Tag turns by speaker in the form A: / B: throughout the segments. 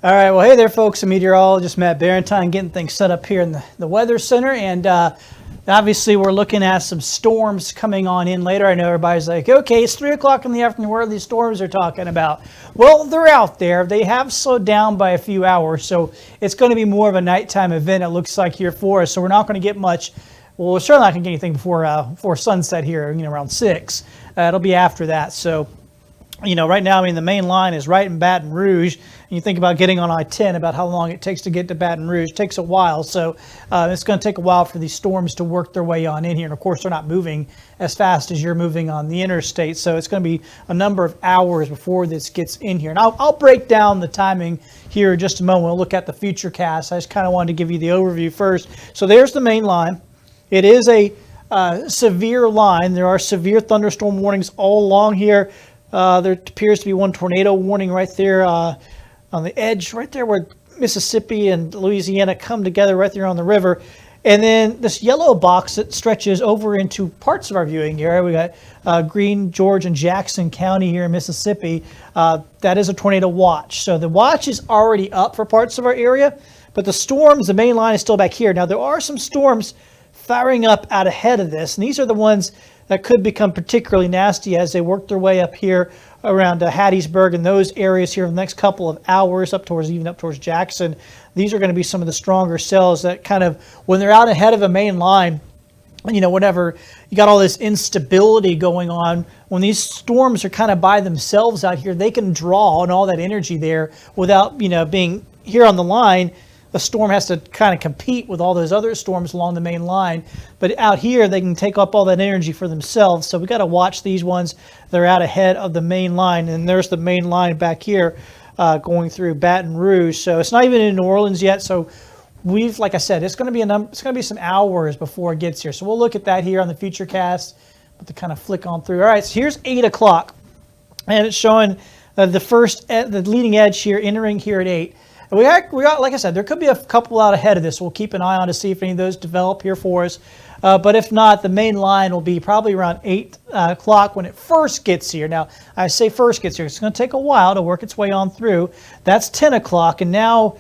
A: All right, well, hey there, folks. I'm Meteorologist Matt Barrentine getting things set up here in the Weather Center. And obviously, we're looking at some storms coming on in later. I know everybody's like, okay, it's 3 o'clock in the afternoon. What are these storms they're talking about? Well, they're out there. They have slowed down by a few hours, so it's going to be more of a nighttime event, it looks like, here for us. So we're not going to get much. Well, we're certainly not going to get anything before sunset here, around 6. It'll be after that. So, right now, the main line is right in Baton Rouge. And you think about getting on I-10, about how long it takes to get to Baton Rouge. It takes a while. So it's going to take a while for these storms to work their way on in here. And, of course, they're not moving as fast as you're moving on the interstate. So it's going to be a number of hours before this gets in here. And I'll break down the timing here in just a moment. We'll look at the Futurecast. I just kind of wanted to give you the overview first. So there's the main line. It is a severe line. There are severe thunderstorm warnings all along here. There appears to be one tornado warning right there on the edge, right there where Mississippi and Louisiana come together right there on the river. And then this yellow box that stretches over into parts of our viewing area. We got Greene, George, and Jackson County here in Mississippi. That is a tornado watch. So the watch is already up for parts of our area, but the storms, the main line is still back here. Now, there are some storms firing up out ahead of this, and these are the ones that could become particularly nasty as they work their way up here around Hattiesburg and those areas here in the next couple of hours, up towards Jackson. These are going to be some of the stronger cells that kind of, when they're out ahead of a main line, whenever you got all this instability going on, when these storms are kind of by themselves out here, they can draw on all that energy there without, being here on the line. The storm has to kind of compete with all those other storms along the main line. But out here, they can take up all that energy for themselves. So we got to watch these ones that are out ahead of the main line. And there's the main line back here going through Baton Rouge. So it's not even in New Orleans yet. So like I said, it's going to be some hours before it gets here. So we'll look at that here on the Futurecast, but to kind of flick on through. All right, so here's 8 o'clock. And it's showing the leading edge here entering here at 8. We got, like I said, there could be a couple out ahead of this. We'll keep an eye on to see if any of those develop here for us. But if not, the main line will be probably around 8 o'clock when it first gets here. Now, I say first gets here. It's going to take a while to work its way on through. That's 10 o'clock, and now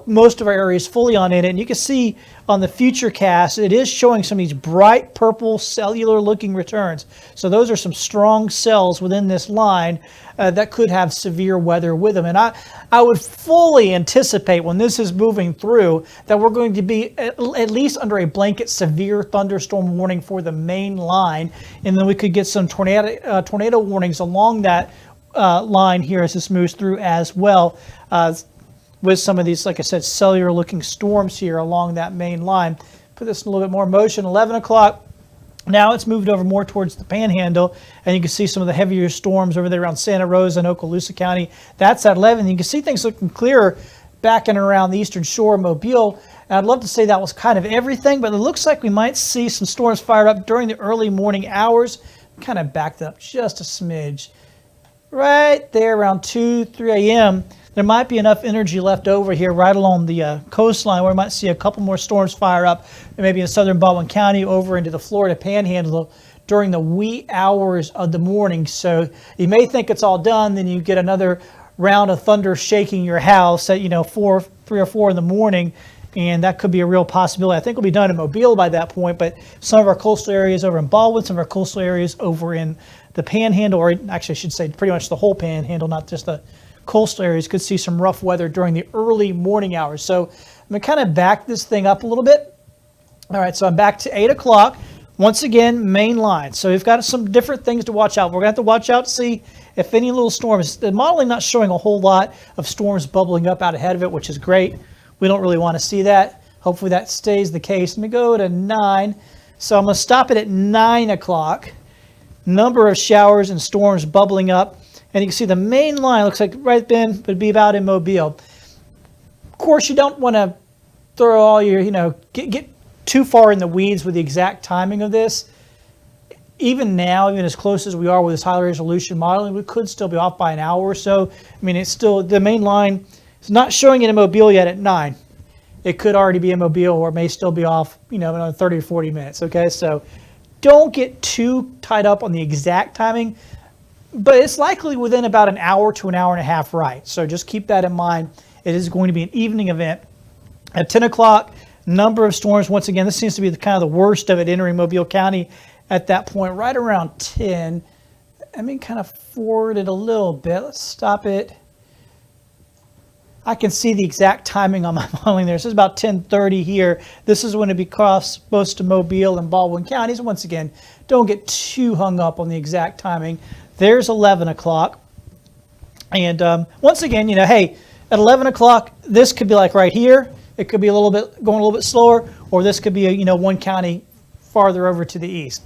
A: most of our area is fully on in it. And you can see on the Futurecast, it is showing some of these bright purple cellular-looking returns. So those are some strong cells within this line that could have severe weather with them. And I would fully anticipate when this is moving through that we're going to be at least under a blanket severe thunderstorm warning for the main line. And then we could get some tornado warnings along that line here as this moves through as well. With some of these, like I said, cellular-looking storms here along that main line. Put this in a little bit more motion. 11 o'clock. Now it's moved over more towards the Panhandle, and you can see some of the heavier storms over there around Santa Rosa and Okaloosa County. That's at 11. You can see things looking clearer back and around the eastern shore of Mobile. And I'd love to say that was kind of everything, but it looks like we might see some storms fired up during the early morning hours. Kind of backed up just a smidge. Right there around 2, 3 a.m., there might be enough energy left over here right along the coastline where we might see a couple more storms fire up, maybe in southern Baldwin County over into the Florida Panhandle during the wee hours of the morning. So you may think it's all done, then you get another round of thunder shaking your house at 3 or 4 in the morning, and that could be a real possibility. I think we'll be done in Mobile by that point, but some of our coastal areas over in Baldwin, some of our coastal areas over in the Panhandle, or actually I should say pretty much the whole Panhandle, not just the coastal areas, could see some rough weather during the early morning hours. So I'm going to kind of back this thing up a little bit. All right, so I'm back to 8 o'clock. Once again, main line. So we've got some different things to watch out. We're going to have to watch out to see if any little storms. The modeling not showing a whole lot of storms bubbling up out ahead of it, which is great. We don't really want to see that. Hopefully that stays the case. Let me go to 9. So I'm going to stop it at 9 o'clock. Number of showers and storms bubbling up. And you can see the main line looks like right then would be about in Mobile. Of course, you don't want to throw all your, get too far in the weeds with the exact timing of this. Even now, even as close as we are with this high resolution modeling, we could still be off by an hour or so. It's still, the main line is not showing it in Mobile yet at 9. It could already be in Mobile, or it may still be off, another 30 or 40 minutes, okay? So don't get too tied up on the exact timing. But it's likely within about an hour to an hour and a half, right? So just keep that in mind It is going to be an evening event. At 10 o'clock, number of storms. Once again, this seems to be kind of the worst of it entering Mobile County at that point, right around 10. I mean, kind of forward it a little bit. Let's stop it. I can see the exact timing on my modeling there. This is about 10:30 here. This is when it be crossed most to Mobile and Baldwin counties. Once again, don't get too hung up on the exact timing. There's 11 o'clock. And once again, hey, at 11 o'clock, this could be like right here. It could be going a little bit slower, or this could be one county farther over to the east.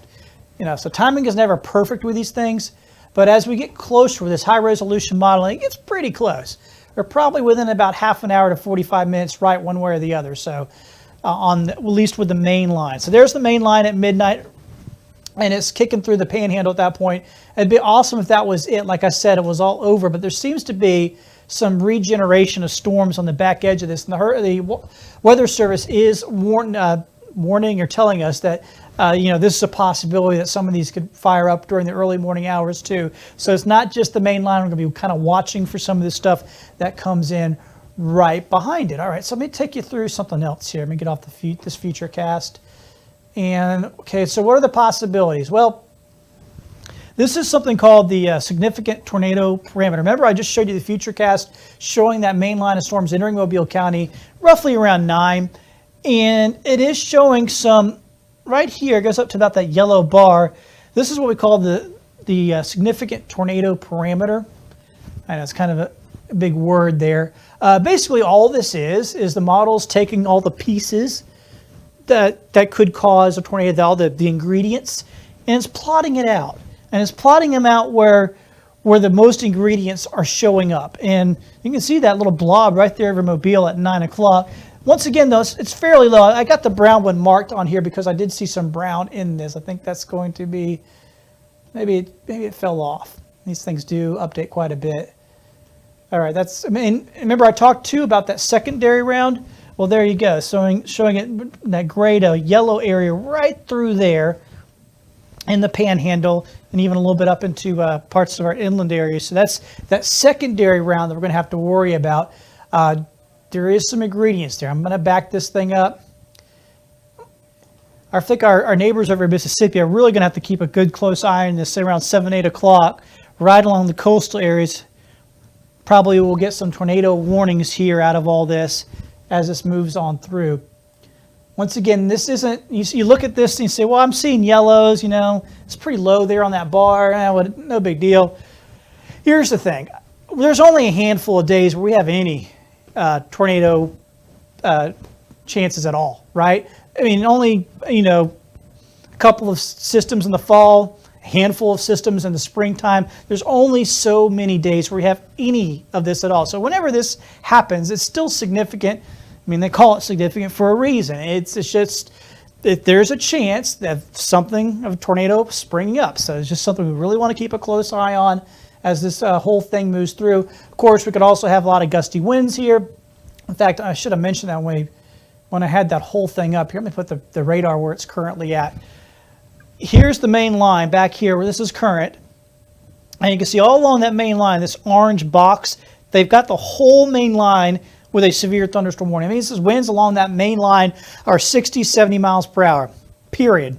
A: So timing is never perfect with these things, but as we get closer with this high resolution modeling, it gets pretty close. We're probably within about half an hour to 45 minutes, right, one way or the other. So at least with the main line. So there's the main line at midnight, and it's kicking through the panhandle at that point. It'd be awesome if that was it. Like I said, it was all over, but there seems to be some regeneration of storms on the back edge of this. And the Weather Service is warning or telling us that this is a possibility that some of these could fire up during the early morning hours too. So it's not just the main line. We're going to be kind of watching for some of this stuff that comes in right behind it. All right, so let me take you through something else here. Let me get off this Futurecast. And okay, so what are the possibilities? Well, this is something called the significant tornado parameter. Remember, I just showed you the Futurecast showing that main line of storms entering Mobile County roughly around 9. And it is showing some, right here, it goes up to about that yellow bar. This is what we call the significant tornado parameter. I know it's kind of a big word there. Basically, all this is the model's taking all the pieces that could cause a tornado, all the ingredients, and it's plotting it out. And it's plotting them out where the most ingredients are showing up. And you can see that little blob right there over Mobile at 9 o'clock. Once again, though, it's fairly low. I got the brown one marked on here because I did see some brown in this. I think that's going to be, maybe it fell off. These things do update quite a bit. All right, remember I talked too about that secondary round? Well, there you go, showing it that gray to yellow area right through there in the panhandle and even a little bit up into parts of our inland areas. So that's that secondary round that we're going to have to worry about. There is some ingredients there. I'm going to back this thing up. I think our neighbors over in Mississippi are really going to have to keep a good close eye on this, say around 7, 8 o'clock, right along the coastal areas. Probably we'll get some tornado warnings here out of all this as this moves on through. Once again, this isn't, you look at this and you say, well, I'm seeing yellows, it's pretty low there on that bar. No big deal. Here's the thing. There's only a handful of days where we have any tornado chances at all, right? I mean, only, a couple of systems in the fall, a handful of systems in the springtime. There's only so many days where we have any of this at all. So whenever this happens, it's still significant. I mean, they call it significant for a reason. It's just that there's a chance of something of a tornado springing up. So it's just something we really want to keep a close eye on as this whole thing moves through. Of course, we could also have a lot of gusty winds here. In fact, I should have mentioned that when I had that whole thing up here. Let me put the radar where it's currently at. Here's the main line back here where this is current. And you can see all along that main line, this orange box, they've got the whole main line with a severe thunderstorm warning. I mean, this is winds along that main line are 60, 70 miles per hour, period.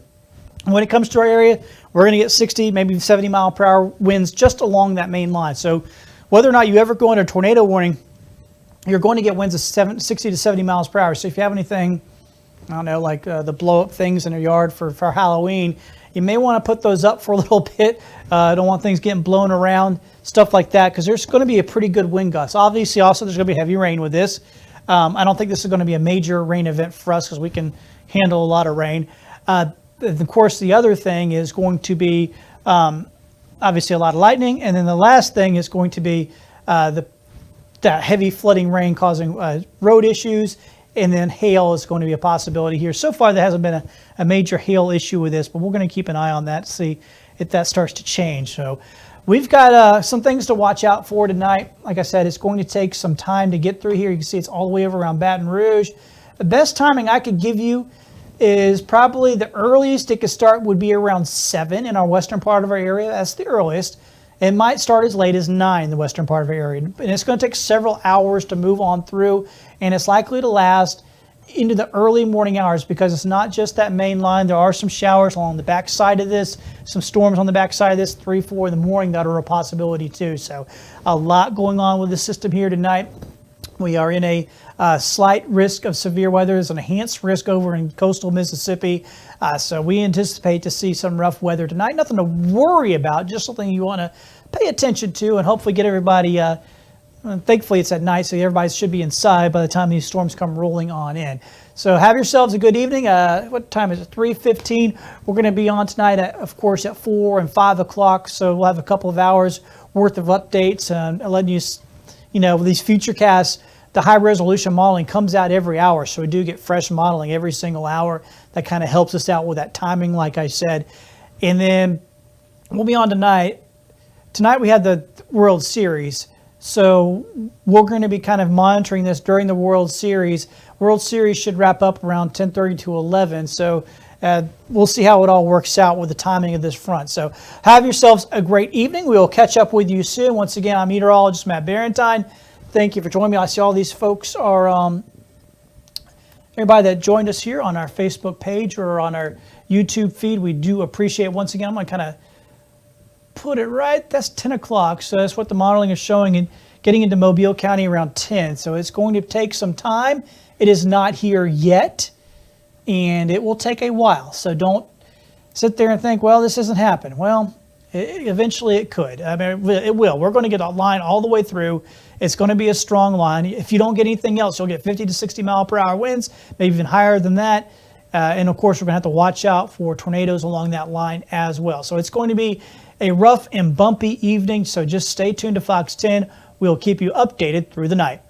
A: And when it comes to our area, we're going to get 60, maybe 70 mile per hour winds just along that main line. So whether or not you ever go into a tornado warning, you're going to get winds of 60 to 70 miles per hour. So if you have anything, I don't know, like the blow up things in your yard for Halloween, you may want to put those up for a little bit. Don't want things getting blown around, stuff like that, because there's going to be a pretty good wind gust. Obviously, also, there's going to be heavy rain with this. I don't think this is going to be a major rain event for us because we can handle a lot of rain. Of course, the other thing is going to be obviously a lot of lightning. And then the last thing is going to be the heavy flooding rain causing road issues. And then hail is going to be a possibility here. So far, there hasn't been a major hail issue with this, but we're going to keep an eye on that to see if that starts to change. So we've got some things to watch out for tonight. Like I said, it's going to take some time to get through here. You can see it's all the way over around Baton Rouge. The best timing I could give you is probably the earliest it could start would be around 7 in our western part of our area. That's the earliest. It might start as late as 9 in the western part of our area. And it's going to take several hours to move on through, and it's likely to last into the early morning hours because it's not just that main line. There are some showers along the back side of this, some storms on the back side of this, 3, 4 in the morning that are a possibility too. So a lot going on with the system here tonight. We are in a slight risk of severe weather. There's an enhanced risk over in coastal Mississippi. So we anticipate to see some rough weather tonight. Nothing to worry about, just something you want to pay attention to and hopefully get everybody, thankfully it's at night, so everybody should be inside by the time these storms come rolling on in. So have yourselves a good evening. What time is it? 3:15. We're going to be on tonight, of course, at 4 and 5 o'clock. So we'll have a couple of hours worth of updates and letting you, with these Futurecasts, the high resolution modeling comes out every hour. So we do get fresh modeling every single hour. That kind of helps us out with that timing, like I said. And then we'll be on tonight. Tonight we had the World Series. So we're going to be kind of monitoring this during the World Series. World Series should wrap up around 10:30 to 11. So we'll see how it all works out with the timing of this front. So have yourselves a great evening. We will catch up with you soon. Once again, I'm meteorologist Matt Barrentine. Thank you for joining me. I see all these folks are, everybody that joined us here on our Facebook page or on our YouTube feed. We do appreciate it. Once again, I'm going to kind of put it right. That's 10 o'clock. So that's what the modeling is showing and getting into Mobile County around 10. So it's going to take some time. It is not here yet, and it will take a while. So don't sit there and think, well, this hasn't happened. Well, eventually it could. I mean, it will. We're going to get a line all the way through. It's going to be a strong line. If you don't get anything else, you'll get 50 to 60 mile per hour winds, maybe even higher than that. And of course, we're going to have to watch out for tornadoes along that line as well. So it's going to be a rough and bumpy evening. So just stay tuned to Fox 10. We'll keep you updated through the night.